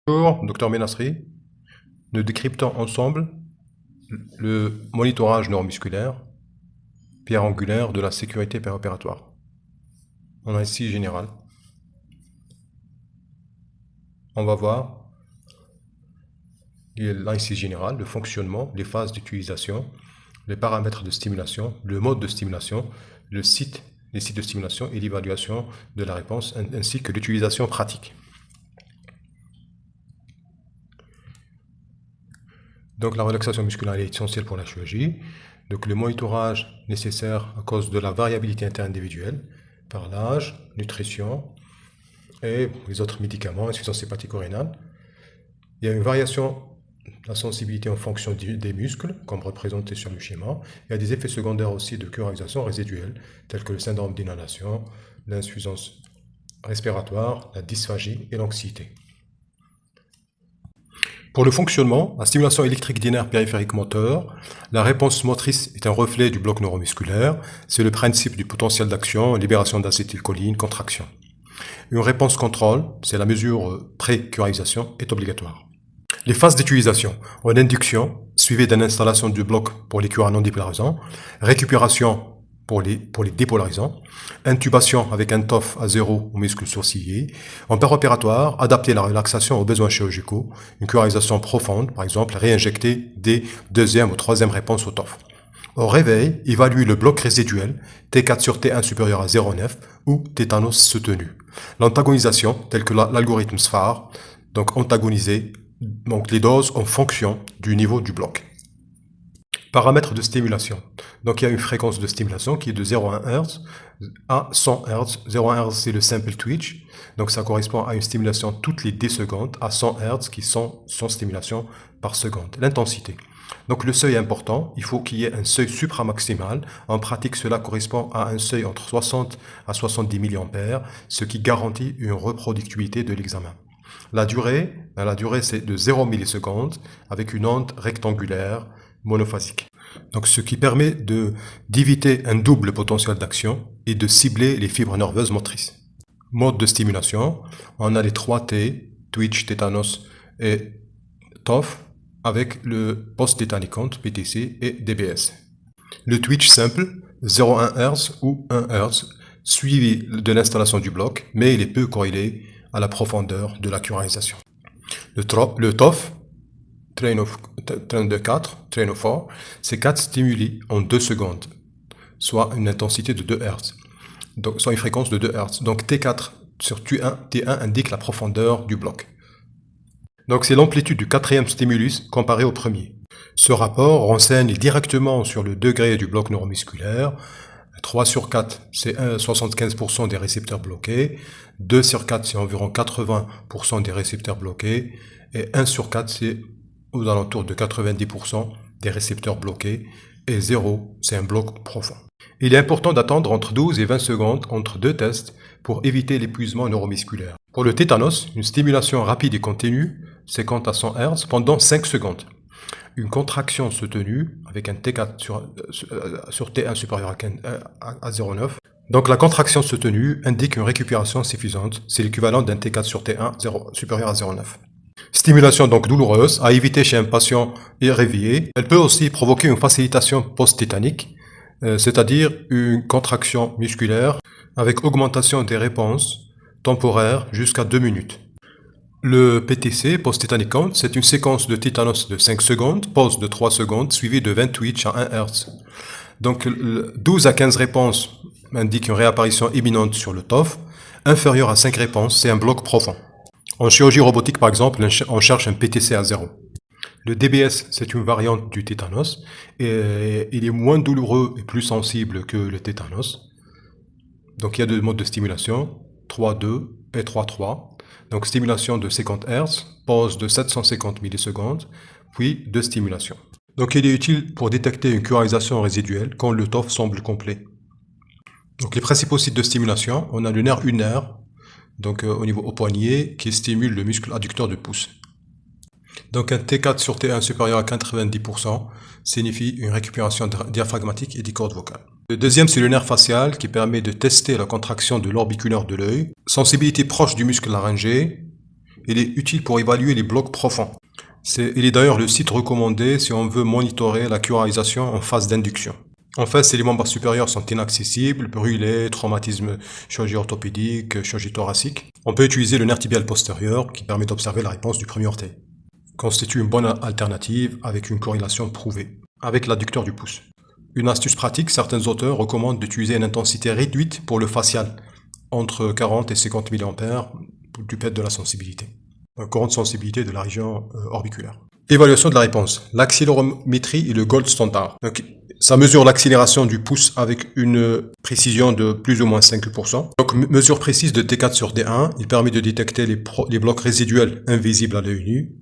Bonjour, docteur Ménasri. Nous décryptons ensemble le monitorage neuromusculaire, pierre angulaire de la sécurité péropératoire. On a ici général. On va voir l'incise général, le fonctionnement, les phases d'utilisation, les paramètres de stimulation, le mode de stimulation, les sites de stimulation et l'évaluation de la réponse, ainsi que l'utilisation pratique. Donc la relaxation musculaire est essentielle pour la chirurgie. Donc le monitorage nécessaire à cause de la variabilité interindividuelle par l'âge, nutrition et les autres médicaments, insuffisance hépatique-rénale. Il y a une variation de la sensibilité en fonction des muscles, comme représenté sur le schéma. Il y a des effets secondaires aussi de curarisation résiduelle, tels que le syndrome d'inhalation, l'insuffisance respiratoire, la dysphagie et l'anxiété. Pour le fonctionnement, la stimulation électrique des nerfs périphériques moteurs, la réponse motrice est un reflet du bloc neuromusculaire. C'est le principe du potentiel d'action, libération d'acétylcholine, contraction. Une réponse contrôle, c'est la mesure pré-curarisation, est obligatoire. Les phases d'utilisation, en induction, suivie d'une installation du bloc pour les curats non dépolarisants, récupération pour les dépolarisants, intubation avec un TOF à 0 au muscle sourcilier, en péropératoire, adapter la relaxation aux besoins chirurgicaux, une curarisation profonde, par exemple, réinjecter des deuxième ou troisième réponses au TOF. Au réveil, évalue le bloc résiduel, T4 sur T1 supérieur à 0,9 ou tétanos soutenu. L'antagonisation, telle que l'algorithme SFAR, donc antagoniser donc les doses en fonction du niveau du bloc. Paramètres de stimulation. Donc il y a une fréquence de stimulation qui est de 0,1 Hz à 100 Hz. 0,1 Hz c'est le simple twitch, donc ça correspond à une stimulation toutes les 10 secondes, à 100 Hz qui sont 100 stimulations par seconde. L'intensité. Donc le seuil est important, il faut qu'il y ait un seuil supramaximal. En pratique, cela correspond à un seuil entre 60 à 70 mA, ce qui garantit une reproductibilité de l'examen. La durée c'est de 0 millisecondes avec une onde rectangulaire monophasique. Donc ce qui permet d'éviter un double potentiel d'action et de cibler les fibres nerveuses motrices. Mode de stimulation, on a les 3 T, twitch, tétanos et TOF, avec le post-tétanicante, PTC et DBS. Le twitch simple, 0,1 Hz ou 1 Hz, suivi de l'installation du bloc, mais il est peu corrélé à la profondeur de la curarisation. Le TOF, train of 4, c'est 4 stimuli en 2 secondes, soit une intensité de 2 Hz, donc, soit une fréquence de 2 Hz. Donc T4 sur T1 indique la profondeur du bloc. Donc c'est l'amplitude du quatrième stimulus comparé au premier. Ce rapport renseigne directement sur le degré du bloc neuromusculaire. 3 sur 4, c'est 75% des récepteurs bloqués. 2 sur 4, c'est environ 80% des récepteurs bloqués. Et 1 sur 4, c'est aux alentours de 90% des récepteurs bloqués. Et 0, c'est un bloc profond. Il est important d'attendre entre 12 et 20 secondes entre deux tests pour éviter l'épuisement neuromusculaire. Pour le tétanos, une stimulation rapide et continue, 50 à 100 Hz, pendant 5 secondes. Une contraction soutenue avec un T4 sur T1 supérieur à 0,9. Donc la contraction soutenue indique une récupération suffisante. C'est l'équivalent d'un T4 sur T1 supérieur à 0,9. Stimulation donc douloureuse à éviter chez un patient réveillé. Elle peut aussi provoquer une facilitation post-tétanique, c'est-à-dire une contraction musculaire avec augmentation des réponses temporaires jusqu'à 2 minutes. Le PTC, post-tétanicant, c'est une séquence de tétanos de 5 secondes, pause de 3 secondes, suivie de 20 twitch à 1 Hz. Donc 12 à 15 réponses indiquent une réapparition imminente sur le TOF. Inférieur à 5 réponses, c'est un bloc profond. En chirurgie robotique, par exemple, on cherche un PTC à 0. Le DBS, c'est une variante du tétanos, et il est moins douloureux et plus sensible que le tétanos. Donc il y a deux modes de stimulation, 3-2 et 3-3. Donc stimulation de 50 Hz, pause de 750 millisecondes, puis de stimulation. Donc il est utile pour détecter une curarisation résiduelle quand le TOF semble complet. Donc les principaux sites de stimulation, on a le nerf ulnaire, donc au niveau au poignet, qui stimule le muscle adducteur du pouce. Donc un T4 sur T1 supérieur à 90% signifie une récupération diaphragmatique et des cordes vocales. Le deuxième, c'est le nerf facial qui permet de tester la contraction de l'orbiculaire de l'œil. Sensibilité proche du muscle laryngé, il est utile pour évaluer les blocs profonds. Il est d'ailleurs le site recommandé si on veut monitorer la curarisation en phase d'induction. En fait, si les membres supérieurs sont inaccessibles, brûlés, traumatisme, chirurgie orthopédique, chirurgie thoracique, on peut utiliser le nerf tibial postérieur qui permet d'observer la réponse du premier orteil. Constitue une bonne alternative avec une corrélation prouvée avec l'adducteur du pouce. Une astuce pratique, certains auteurs recommandent d'utiliser une intensité réduite pour le facial, entre 40 et 50 mA du fait de la sensibilité. Un courant de sensibilité de la région orbiculaire. Évaluation de la réponse. L'accélérométrie est le gold standard. Donc, ça mesure l'accélération du pouce avec une précision de plus ou moins 5%. Donc, mesure précise de T4 sur D1, il permet de détecter les blocs résiduels invisibles à l'œil nu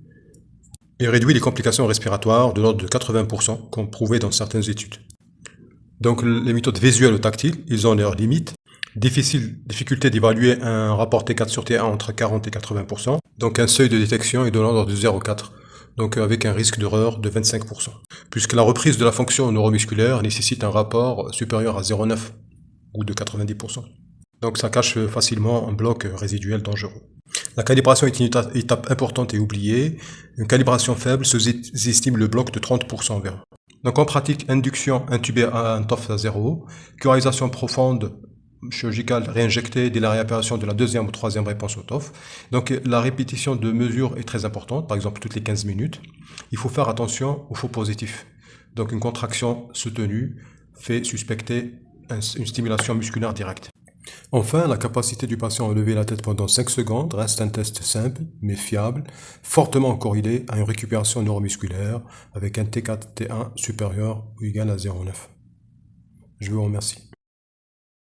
et réduit les complications respiratoires de l'ordre de 80%, comme prouvé dans certaines études. Donc, les méthodes visuelles ou tactiles, ils ont leurs limites. Difficulté d'évaluer un rapport T4 sur T1 entre 40 et 80%. Donc, un seuil de détection est de l'ordre de 0,4. Donc, avec un risque d'erreur de 25%. Puisque la reprise de la fonction neuromusculaire nécessite un rapport supérieur à 0,9 ou de 90%. Donc, ça cache facilement un bloc résiduel dangereux. La calibration est une étape importante et oubliée. Une calibration faible sous-estime le bloc de 30% environ. Donc en pratique, induction intubée à un TOF à 0, curarisation profonde chirurgicale réinjectée dès la réapparition de la deuxième ou troisième réponse au TOF. Donc la répétition de mesures est très importante, par exemple toutes les 15 minutes. Il faut faire attention aux faux positifs. Donc une contraction soutenue fait suspecter une stimulation musculaire directe. Enfin, la capacité du patient à lever la tête pendant 5 secondes reste un test simple, mais fiable, fortement corrélé à une récupération neuromusculaire avec un T4-T1 supérieur ou égal à 0,9. Je vous remercie.